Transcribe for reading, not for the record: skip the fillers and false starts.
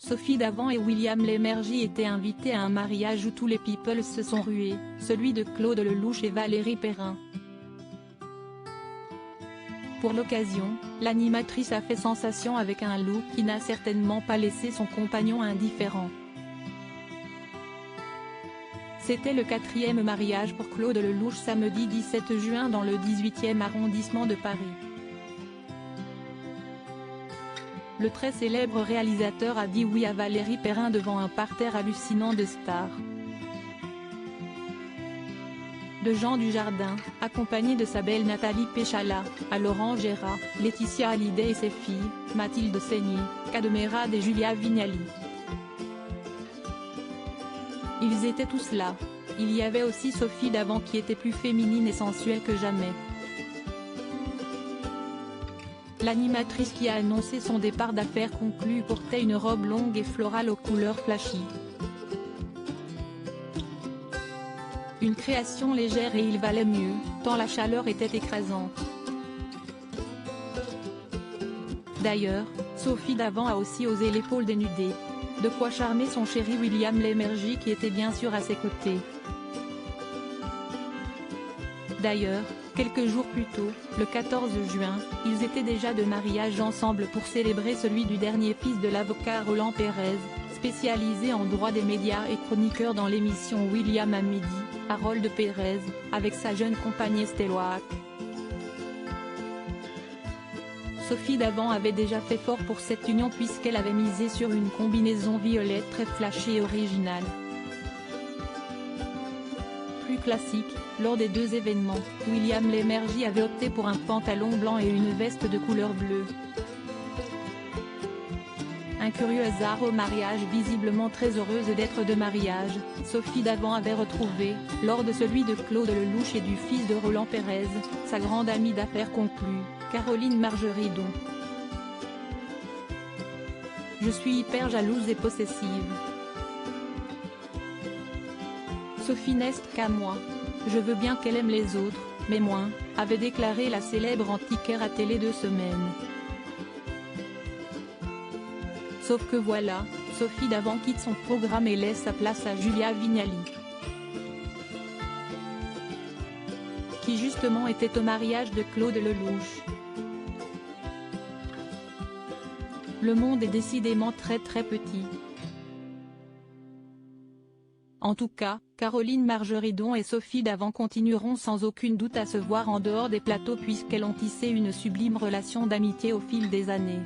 Sophie Davant et William Lémergie étaient invités à un mariage où tous les people se sont rués, celui de Claude Lelouch et Valérie Perrin. Pour l'occasion, l'animatrice a fait sensation avec un look qui n'a certainement pas laissé son compagnon indifférent. C'était le 4e mariage pour Claude Lelouch samedi 17 juin dans le 18e arrondissement de Paris. Le très célèbre réalisateur a dit oui à Valérie Perrin devant un parterre hallucinant de stars. De Jean Dujardin, accompagné de sa belle Nathalie Péchala, à Laurent Gérard, Laetitia Hallyday et ses filles, Mathilde Seigner, Cadmerade et Julia Vignali. Ils étaient tous là. Il y avait aussi Sophie Davant qui était plus féminine et sensuelle que jamais. L'animatrice qui a annoncé son départ d'affaires conclues portait une robe longue et florale aux couleurs flashy. Une création légère et il valait mieux, tant la chaleur était écrasante. D'ailleurs, Sophie Davant a aussi osé l'épaule dénudée. De quoi charmer son chéri William Lémergie qui était bien sûr à ses côtés. D'ailleurs, quelques jours plus tôt, le 14 juin, ils étaient déjà de mariage ensemble pour célébrer celui du dernier fils de l'avocat Roland Pérez, spécialisé en droit des médias et chroniqueur dans l'émission William à midi, Harold Pérez, avec sa jeune compagne Estelle Oak. Sophie Davant avait déjà fait fort pour cette union puisqu'elle avait misé sur une combinaison violette très flashy et originale. Plus classique, lors des deux événements, William Lémergie avait opté pour un pantalon blanc et une veste de couleur bleue. Un curieux hasard au mariage. Visiblement très heureuse d'être de mariage, Sophie Davant avait retrouvé, lors de celui de Claude Lelouch et du fils de Roland Pérez, sa grande amie d'affaires conclue, Caroline Margeridon. Je suis hyper jalouse et possessive. Sophie n'est qu'à moi. Je veux bien qu'elle aime les autres, mais moins, avait déclaré la célèbre antiquaire à Télé 2 Semaines. Sauf que voilà, Sophie Davant quitte son programme et laisse sa place à Julia Vignali, qui justement était au mariage de Claude Lelouch. Le monde est décidément très petit. En tout cas, Caroline Margeridon et Sophie Davant continueront sans aucun doute à se voir en dehors des plateaux puisqu'elles ont tissé une sublime relation d'amitié au fil des années.